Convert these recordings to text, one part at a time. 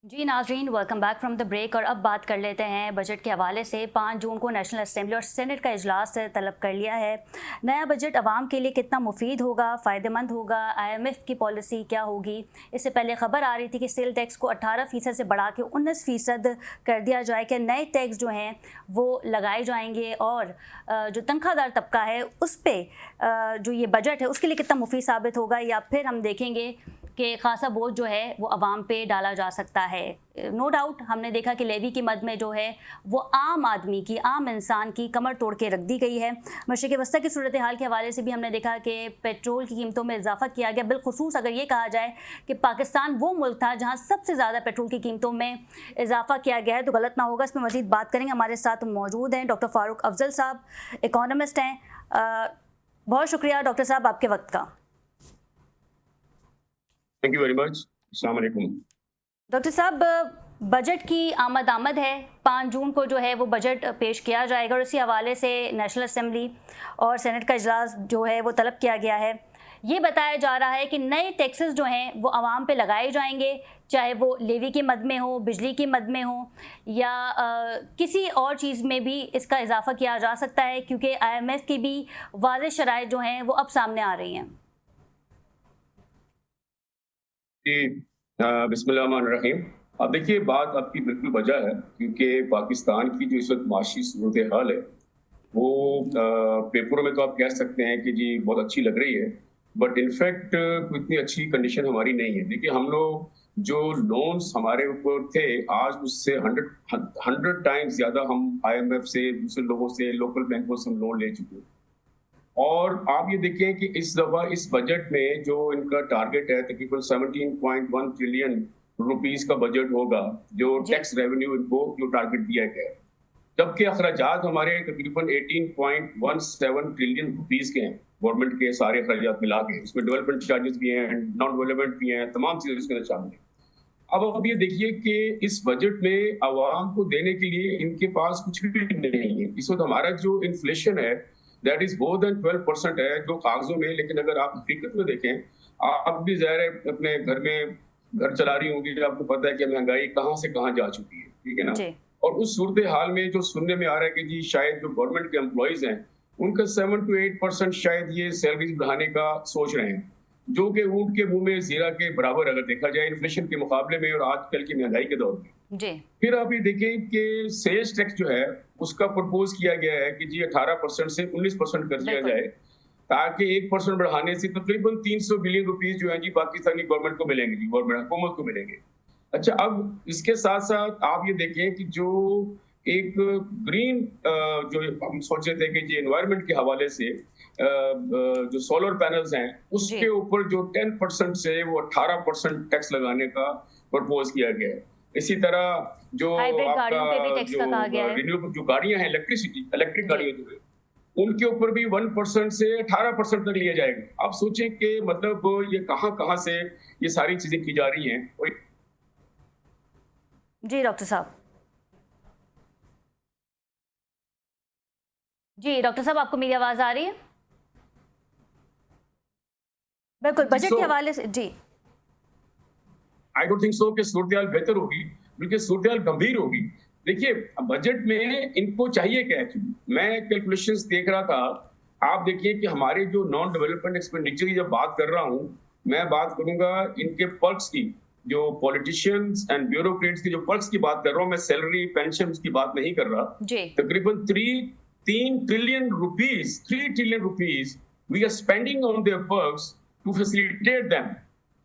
जी नाजरीन, welcome back from the break. और अब बात कर लेते हैं बजट के हवाले से। 5 जून को नेशनल असेंबली और सेनेट का इजलास तलब कर लिया है। नया बजट आवाम के लिए कितना मुफीद होगा, फ़ायदेमंद होगा, IMF की पॉलिसी क्या होगी। इससे पहले खबर आ रही थी कि सेल टैक्स को 18% से बढ़ा के 19% कर दिया जाए कि नए टैक्स जो हैं वो लगाए जाएंगे और जो तनख्वाहदार तबका है उस पर जो ये बजट है उसके लिए कितना मुफीद साबित होगा, या फिर हम देखेंगे कि खासा बोझ जो है वो आवाम पे डाला जा सकता है। नो डाउट हमने देखा कि लेवी की मद में जो है वो आम आदमी की, आम इंसान की कमर तोड़ के रख दी गई है। मशरिक़ वस्ता की सूरत हाल के हवाले से भी हमने देखा कि पेट्रोल की कीमतों में इजाफा किया गया। बिलखुसूस अगर ये कहा जाए कि पाकिस्तान वो मुल्क था जहाँ सबसे ज़्यादा पेट्रोल की कीमतों में इजाफा किया गया है तो गलत ना होगा। इस पर मज़ीद बात करेंगे। हमारे साथ मौजूद हैं डॉक्टर फ़ारूक अफजल साहब, इकोनॉमिस्ट हैं। बहुत शुक्रिया डॉक्टर साहब आपके वक्त का। Thank you very much. अस्सलाम वालेकुम। डॉक्टर साहब, बजट की आमद है। 5 जून को जो है वो बजट पेश किया जाएगा और इसी हवाले से नेशनल असेंबली और सेनेट का इजलास जो है वो तलब किया गया है। ये बताया जा रहा है कि नए टैक्सेस जो हैं वो आवाम पे लगाए जाएंगे, चाहे वो लेवी की मद में हो, बिजली की मद में हो या किसी और चीज़ में भी इसका इजाफा किया जा सकता है, क्योंकि IMF की भी वाज़ेह शराइत जो हैं वो अब सामने आ रही हैं। जी, बिस्मिल्लाहिर्रहमानिर्रहीम। अब देखिए, बात आपकी बिल्कुल वजह है, क्योंकि पाकिस्तान की जो इस वक्त माशी सूरत हाल है वो पेपरों में तो आप कह सकते हैं कि जी बहुत अच्छी लग रही है, बट इनफैक्ट इतनी अच्छी कंडीशन हमारी नहीं है। देखिए, हम लोग जो लोन्स हमारे ऊपर थे, आज उससे 100 टाइम्स ज़्यादा हम IMF से, दूसरे लोगों से, लोकल बैंकों से हम लोन ले चुके हैं। और आप ये देखें कि इस दफा इस बजट में जो इनका टारगेट है तकरीबन 17.1 ट्रिलियन रुपीस का बजट होगा, जो टैक्स रेवेन्यू इनको जो टारगेट दिया गया है, जबकि अखराजात हमारे तकरीबन 18.17 ट्रिलियन रुपीस के हैं। गवर्नमेंट के सारे अखराजात मिला के, इसमें डेवलपमेंट चार्जेस भी हैं, नॉन डेवलपमेंट भी हैं, तमाम चीजें इसके अंदर शामिल हैं। अब ये देखिए कि इस बजट में आवाम को देने के लिए इनके पास कुछ भी नहीं है। इस वक्त हमारा जो इन्फ्लेशन है दैट इज मोर देन 12% है जो कागजों में, लेकिन अगर आप हकीकत में देखें, आप भी ज़ाहिर है अपने घर में घर चला रही होंगी, आपको पता है कि महंगाई कहाँ से कहाँ जा चुकी है, ठीक है ना। और उस सूरत हाल में जो सुनने में आ रहा है कि जी शायद जो गवर्नमेंट के एम्प्लॉयज हैं उनका 7 to 8% शायद ये सैलरीज बढ़ाने का सोच रहे हैं, जो कि ऊंट के मुंह में जीरा के बराबर अगर देखा जाए इन्फ्लेशन के मुकाबले में और आजकल की महंगाई के दौर में। जी। फिर आप ये देखें कि सेल्स टैक्स जो है उसका प्रपोज किया गया है कि जी 18% से 19% कर दिया जाए, ताकि 1% बढ़ाने से तकरीबन 300 बिलियन रुपीस जो है जी पाकिस्तानी गवर्नमेंट को मिलेंगे, जी गवर्नमेंट हुकूमत को मिलेंगे। अच्छा, अब इसके साथ साथ आप ये देखें कि जो एक ग्रीन जो हम सोच रहे थे कि जी एनवायरनमेंट के हवाले से जो सोलर पैनल्स हैं उसके ऊपर जो 10% से वो 18% टैक्स लगाने का प्रपोज किया गया है। इसी तरह जो गाड़ियों पे भी टैक्स का कहा गया है। रिन्यूएबल जो गाड़ियां हैं, इलेक्ट्रिक गाड़ियां जो है उनके ऊपर भी 1% से 18% तक लिया जाएगा। आप सोचें कि मतलब ये कहां से ये सारी चीजें की जा रही हैं। जी डॉक्टर साहब। जी डॉक्टर साहब, आपको मेरी आवाज आ रही है? बिल्कुल, बजट के हवाले से। जी, आई डोंट थिंक सो कि सूरत बेहतर होगी, बल्कि सूरत गंभीर होगी। देखिए, बजट में इनको चाहिए क्या एक्चुअली, मैं कैलकुलेशंस देख रहा था। आप देखिए कि हमारे जो नॉन डेवलपमेंट एक्सपेंडिचर की जब बात कर रहा हूँ, मैं बात करूंगा इनके पर्क्स की, जो पॉलिटिशियंस एंड ब्यूरोक्रेट्स की जो पर्क्स की बात कर रहा हूँ मैं, सैलरी पेंशन की बात नहीं कर रहा। तकरीबन 3 trillion rupees we are spending on their perks to facilitate them.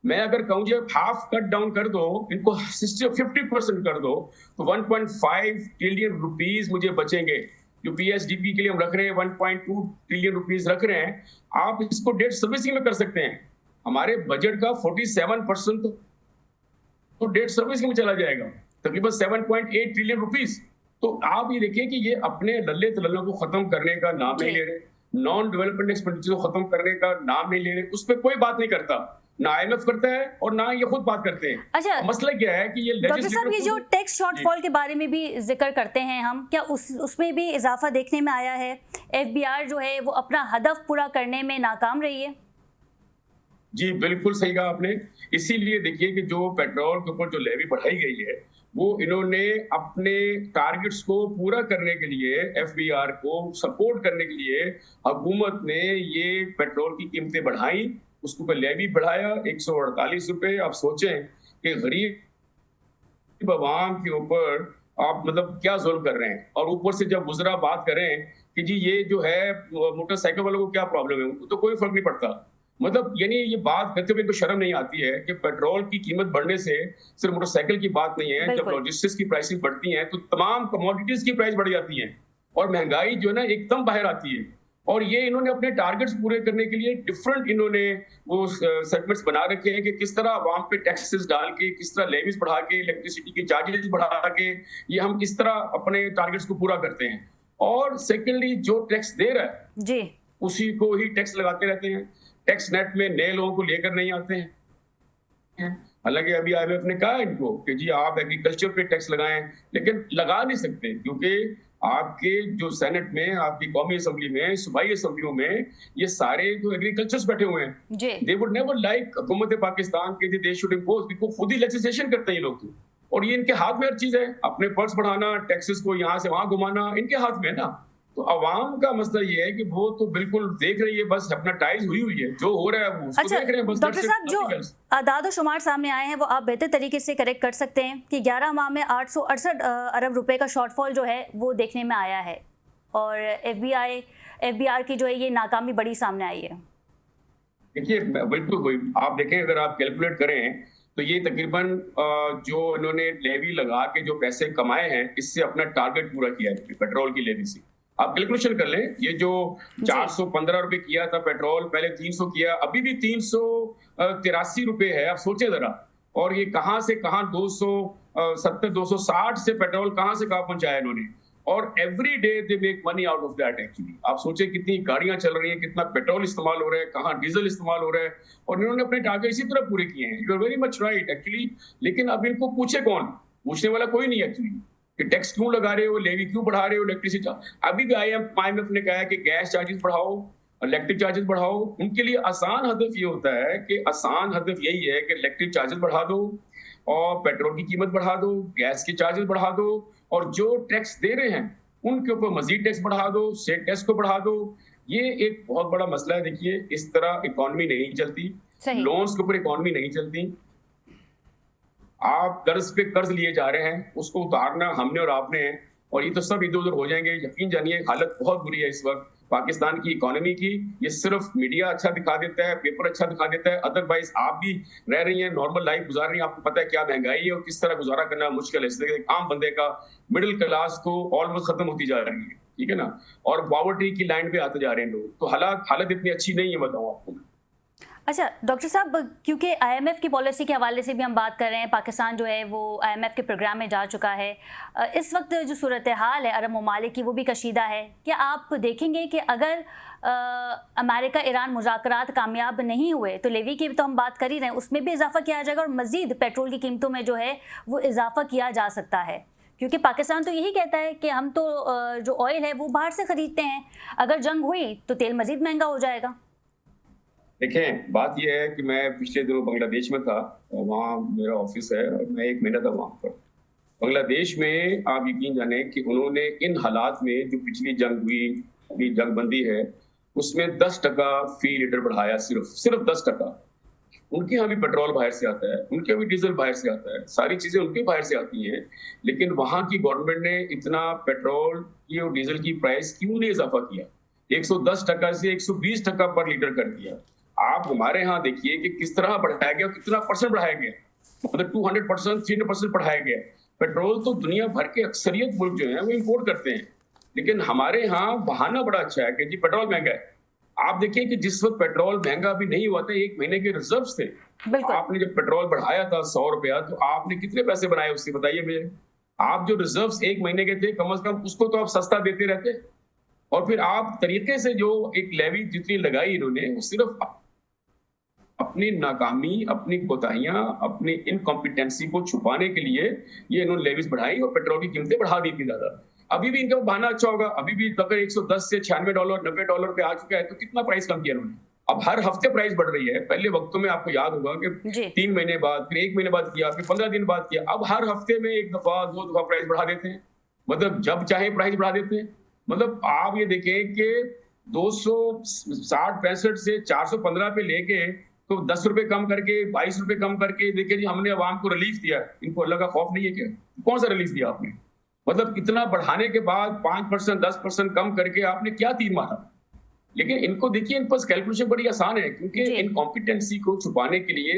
मैं अगर कहूं जब हाफ कट डाउन कर दो, इनको 50% कर दो, तो 1.5 ट्रिलियन रुपीस मुझे बचेंगे। जो PSDP के लिए हम रख रहे हैं 1.2 ट्रिलियन रुपीस रख रहे हैं, आप इसको डेट सर्विसिंग में कर सकते हैं। हमारे बजट का 47% तो डेट सर्विसिंग में चला जाएगा, तकरीबन 7.8 ट्रिलियन रुपीस। तो आप ये देखिए कि ये अपने लल्ले तल्लों को खत्म करने का नाम नहीं ले रहे, नॉन डेवलपमेंट एक्सपेंडिचर को खत्म करने का नाम नहीं ले रहे, उस पर कोई बात नहीं करता, ना IMF करता है और ना ये खुद बात करते हैं। अच्छा, मसला क्या है कि ये डॉक्टर साहब, ये जो टैक्स शॉर्टफॉल के बारे में भी जिक्र करते हैं हम, क्या उसमें भी इजाफा देखने में आया है? FBR जो है वो अपना हदफ पूरा करने में नाकाम रही है? जी, बिल्कुल सही कहा आपने। इसीलिए देखिए कि जो पेट्रोल के ऊपर जो लेवी बढ़ाई गई है, वो इन्होंने अपने टारगेट्स को पूरा करने के लिए, एफबीआर को सपोर्ट करने के लिए हुकूमत ने ये पेट्रोल की कीमतें बढ़ाई, उसके ऊपर लेवी बढ़ाया ₹148। आप सोचें कि गरीब अवाम के ऊपर आप मतलब क्या जुल्म कर रहे हैं। और ऊपर से जब मुजरा बात करें कि जी ये जो है मोटरसाइकिल वालों को क्या प्रॉब्लम है, उनको तो कोई फर्क नहीं पड़ता। मतलब यानी ये बात करते हुए इनको शर्म नहीं आती है कि पेट्रोल की कीमत बढ़ने से सिर्फ मोटरसाइकिल की बात नहीं है। जब बिल्कुल। लॉजिस्टिक्स की प्राइसेस बढ़ती हैं तो तमाम कमोडिटीज की प्राइस बढ़ जाती है और महंगाई जो है ना एकदम बाहर आती है। और ये इन्होंने अपने टारगेट्स पूरे करने के लिए डिफरेंट इन्होंने वो सेगमेंट्स बना रखे हैं कि किस तरह आवाम पे टैक्सेस डाल के, किस तरह लेवीज बढ़ा के, इलेक्ट्रिसिटी के चार्जेस बढ़ा के ये हम किस तरह अपने टारगेट्स को पूरा करते हैं। और सेकेंडली जो टैक्स दे रहा है जी। उसी को ही टैक्स लगाते रहते हैं। टैक्स नेट में नए लोगों को लेकर नहीं आते हैं। हालांकि अभी आईएमएफ ने कहा इनको कि जी आप एग्रीकल्चर पे टैक्स लगाएं, लेकिन लगा नहीं सकते क्योंकि आपके जो सेनेट में, आपकी कौमी असेंबली में, सूबाई असेंबलियों में ये सारे जो एग्रीकल्चर्स बैठे हुए हैं, जी। दे वुड नेवर लाइक हुकूमत पाकिस्तान के दे शुड इम्पोज, इनको खुद ही लेजिस्लेशन करते हैं ये लोग तो। और ये इनके हाथ में हर चीज है, अपने पर्स बढ़ाना, टैक्सेस को यहाँ से वहां घुमाना इनके हाथ में है ना। तो अवाम का मसला ये है कि वो तो बिल्कुल देख रही है, बस हिप्नोटाइज हुई हुई है, जो हो रहा है वो उसको अच्छा देख रहे हैं बस। डॉक्टर साहब, जो आदाद शुमार सामने आए हैं वो आप बेहतर तरीके से करेक्ट कर सकते हैं कि 11 माह में 868 अरब रुपए का शॉर्टफॉल जो है वो देखने में आया है और एफबीआर की जो है ये नाकामी बड़ी सामने आई है। देखिए बिल्कुल कोई आप देखें, अगर आप कैलकुलेट करें तो ये तकरीबन जो इन्होंने लेवी लगा के जो पैसे कमाए हैं इससे अपना टारगेट पूरा किया है पेट्रोल की लेवी से। आप कैलकुलेशन कर लें, ये जो 415 रुपए किया था पेट्रोल, पहले 300 किया, अभी भी 383 रुपए है। आप सोचें जरा, और ये कहां से कहां 270 260 से पेट्रोल कहां से कहां पहुंचाया इन्होंने। और every day they make money out of that actually. आप सोचें कितनी गाड़ियां चल रही हैं, कितना पेट्रोल इस्तेमाल हो रहा है, कहां डीजल इस्तेमाल हो रहा है, और इन्होंने अपने टारगेट इसी तरह पूरे किए हैं। You are very much right actually. लेकिन अब इनको पूछे कौन, पूछने वाला कोई नहीं एक्चुअली कि टैक्स क्यों लगा रहे हो, लेवी क्यों बढ़ा रहे हो, इलेक्ट्रिसिटी। अभी भी आईएमएफ ने कहा है कि गैस चार्जेस बढ़ाओ, इलेक्ट्रिक चार्जेस बढ़ाओ। उनके लिए आसान हदफ ये होता है कि आसान हदफ यही है कि इलेक्ट्रिक चार्जेस बढ़ा दो और पेट्रोल की कीमत बढ़ा दो, गैस के चार्जेस बढ़ा दो, और जो टैक्स दे रहे हैं उनके ऊपर मजीद टैक्स बढ़ा दो, स्टेट टैक्स को बढ़ा दो। ये एक बहुत बड़ा मसला है। देखिए इस तरह इकोनॉमी नहीं चलती, लोन्स के ऊपर इकोनॉमी नहीं चलती। आप कर्ज पे कर्ज लिए जा रहे हैं, उसको उतारना हमने और आपने है, और ये तो सब इधर उधर हो जाएंगे। यकीन जानिए हालत बहुत बुरी है इस वक्त पाकिस्तान की इकोनॉमी की। ये सिर्फ मीडिया अच्छा दिखा देता है, पेपर अच्छा दिखा देता है, अदरवाइज आप भी रह रही हैं, नॉर्मल लाइफ गुजार रही हैं, आपको पता है क्या महंगाई है और किस तरह गुजारा करना मुश्किल है। इसलिए आम बंदे का, मिडिल क्लास को ऑलमोस्ट खत्म होती जा रही है, ठीक है ना, और पॉवर्टी की लाइन पे आते जा रहे हैं लोग। तो हालत इतनी अच्छी नहीं है, बताऊं आपको। अच्छा डॉक्टर साहब, क्योंकि आईएमएफ की पॉलिसी के हवाले से भी हम बात कर रहे हैं, पाकिस्तान जो है वो आईएमएफ के प्रोग्राम में जा चुका है। इस वक्त जो सूरत हाल है अरब ममालिक की वो भी कशीदा है। क्या आप देखेंगे कि अगर अमेरिका ईरान मुज़ाकरात कामयाब नहीं हुए तो लेवी की तो हम बात कर ही रहे हैं, उसमें भी इजाफा किया जाएगा और मज़ीद पेट्रोल की कीमतों में जो है वो इजाफा किया जा सकता है? क्योंकि पाकिस्तान तो यही कहता है कि हम तो जो ऑयल है वो बाहर से ख़रीदते हैं, अगर जंग हुई तो तेल मज़ीद महंगा हो जाएगा। देखें बात यह है कि मैं पिछले दिनों बांग्लादेश में था, वहाँ मेरा ऑफिस है और मैं 1 महीना था वहाँ पर। बांग्लादेश में आप यकीन जाने कि उन्होंने इन हालात में जो पिछली जंग हुई, अभी जंग बंदी है, उसमें 10% फी लीटर बढ़ाया, सिर्फ 10%। उनके यहाँ भी पेट्रोल बाहर से आता है, उनके यहाँ भी डीजल बाहर से आता है, सारी चीजें उनके बाहर से आती हैं, लेकिन वहाँ की गवर्नमेंट ने इतना पेट्रोल की और डीजल की प्राइस क्यों नहीं इजाफा किया? 110% से 120% पर लीटर कर दिया। आप हमारे यहाँ देखिए कि किस तरह बढ़ाया गया, कितना परसेंट बढ़ाया गया, मतलब 200%, 300% बढ़ाया गया। पेट्रोल तो दुनिया भर के अक्सरियत मुल्क जो है वो इंपोर्ट करते हैं, लेकिन हमारे यहाँ बहाना बड़ा अच्छा है कि जी पेट्रोल महंगा है। आप देखिए कि जिस वक्त पेट्रोल महंगा भी नहीं हुआ था, 1 महीने के रिजर्व थे, आपने जब पेट्रोल बढ़ाया था 100 रुपया, तो आपने कितने पैसे बनाए उससे बताइए मुझे। आप जो रिजर्व 1 महीने के थे, कम से कम उसको तो आप सस्ता देते रहते। और फिर आप तरीके से जो एक लेवी जितनी लगाई इन्होंने, वो सिर्फ अपनी नाकामी, अपनी कोताहियां, अपनी इनकॉम्पिटेंसी को छुपाने के लिए ये इन्होंने लेवीज बढ़ाई और पेट्रोल की कीमतें बढ़ा दी थी ज्यादा। अभी भी इनका बहाना अच्छा होगा, अभी भी अगर $110 से $96 $90 पे आ चुका है तो कितना प्राइस कम किया उन्होंने? अब हर हफ्ते प्राइस बढ़ रही है। पहले वक्तों में आपको याद होगा कि जी 3 महीने बाद, फिर 1 महीने बाद किया, फिर 15 दिन बाद किया। अब हर हफ्ते में 1 दफा 2 दफा प्राइस बढ़ा देते हैं। मतलब जब चाहे प्राइस बढ़ा देते हैं। मतलब आप ये देखें कि 260-65 से 415 पे लेके तो 10 रुपए कम करके, 22 रुपए कम करके, देखिए जी हमने अवाम को रिलीफ दिया। इनको अल्लाह का खौफ नहीं है क्या? कौन सा रिलीफ दिया आपने? मतलब इतना बढ़ाने के बाद 5% 10% कम करके आपने क्या तीर मारा? लेकिन इनको देखिए, इन पर कैलकुलेशन बड़ी आसान है, क्योंकि जी इनकॉम्पिटेंसी को छुपाने के लिए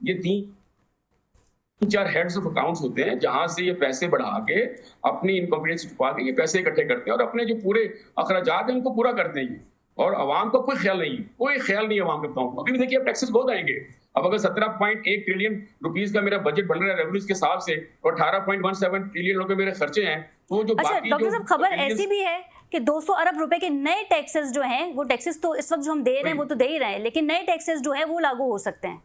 ये 3-4 हेड्स ऑफ अकाउंट्स होते हैं, जहां से ये पैसे बढ़ा के अपनी इनकॉम्पिटेंसी छुपा के ये पैसे इकट्ठे करते हैं और अपने जो पूरे अखराजात हैं उनको पूरा करते हैं। और अवाम को कोई ख्याल नहीं है, कोई ख्याल नहीं है अवाम करता हूँ। अभी भी देखिए, अब टैक्सेस बहुत आएंगे। अब अगर 17.1 ट्रिलियन रुपीस का मेरा बजट बन रहा है रेवेन्यूज के हिसाब से, और 18.17 ट्रिलियन रुपए मेरे खर्चे हैं, तो जो अच्छा बाकी डॉक्टर जो साहब, खबर billions- ऐसी भी है कि 200 अरब रुपए के नए टैक्सेस जो हैं, वो टैक्सेस तो इस वक्त जो हम दे रहे हैं वो तो दे ही रहे हैं, लेकिन नए टैक्सेस जो है वो लागू हो सकते हैं।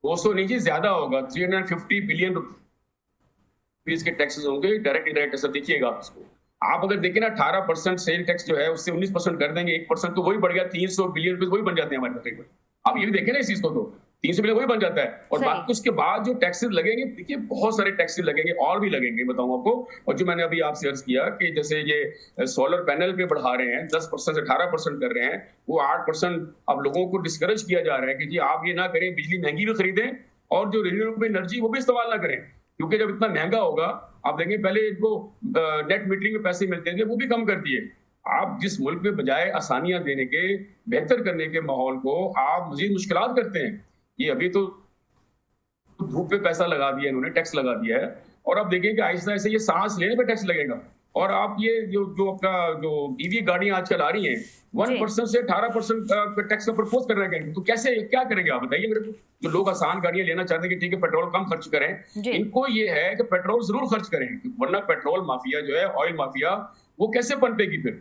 200 नहीं जी, ज्यादा होगा। 350 बिलियन रुपीस के टैक्सेस होंगे, डायरेक्ट इनडायरेक्ट टैक्स। देखिएगा आप इसको, आप अगर देखें ना, 18% सेल टैक्स जो है उससे 19% कर देंगे, 1% तो वही बढ़ गया, 300 बिलियन रुपए वही बन जाते हैं हमारे तकरीबन। आप ये भी देखें ना इस चीज को, तो 300 बिलियन वही बन जाता है। और सही। बाकी उसके बाद जो टैक्सेस लगेंगे, देखिए बहुत सारे टैक्सेस लगेंगे, और भी लगेंगे, बताऊं आपको। और जो मैंने अभी आपसे अर्ज किया कि जैसे ये सोलर पैनल पे बढ़ा रहे हैं, 10% से 18% कर रहे हैं, वो 8% अब लोगों को डिस्करेज किया जा रहा है कि जी आप ये ना करें, बिजली महंगी भी खरीदें और जो रिन्यूएबल एनर्जी वो भी इस्तेमाल ना करें, क्योंकि जब इतना महंगा होगा, आप देखेंगे पहले इनको नेट मीटरिंग में पैसे मिलते थे, वो भी कम कर दिए। आप जिस मुल्क में बजाय आसानियां देने के, बेहतर करने के माहौल को आप मजीद मुश्किलात करते हैं। ये अभी तो धूप पे पैसा लगा दिया इन्होंने, टैक्स लगा दिया है, और अब देखिए कि आहिस्ता आहिस्ता ये सांस लेने पे टैक्स लगेगा। और आप ये जो आपका जो ईवी गाड़ियां आजकल आ रही हैं, 1% से 18% का टैक्स का प्रपोज कर रहे हैं, तो कैसे क्या करेंगे आप बताइए मेरे को? जो लोग आसान गाड़ियां लेना चाहते हैं कि ठीक है पेट्रोल कम खर्च करें, जी इनको ये है कि पेट्रोल जरूर खर्च करें, वरना पेट्रोल माफिया जो है, ऑयल माफिया, वो कैसे पनपेगी फिर?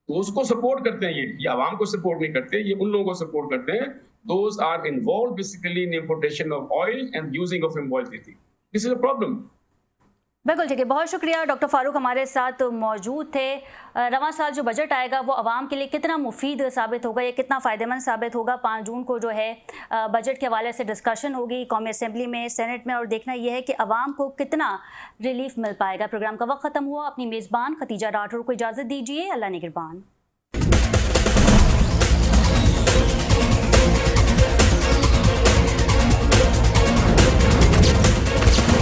तो उसको सपोर्ट करते हैं ये आवाम को सपोर्ट नहीं करते, ये उन लोगों को सपोर्ट करते हैं those are involved basically in importation of oil and using of immorality. This is a problem. बिल्कुल ठीक है, बहुत शुक्रिया। डॉक्टर फारूक हमारे साथ मौजूद थे। रवां साल जो बजट आएगा वो आवाम के लिए कितना मुफीद साबित होगा, या कितना फ़ायदेमंद साबित होगा, 5 जून को जो है बजट के हवाले से डिस्कशन होगी कौमी असम्बली में, सेनेट में, और देखना यह है कि आवाम को कितना रिलीफ मिल पाएगा। प्रोग्राम का वक्त ख़त्म हुआ। अपनी मेज़बान खतीजा राठौर को इजाज़त दीजिए। अल्लाह निगहबान।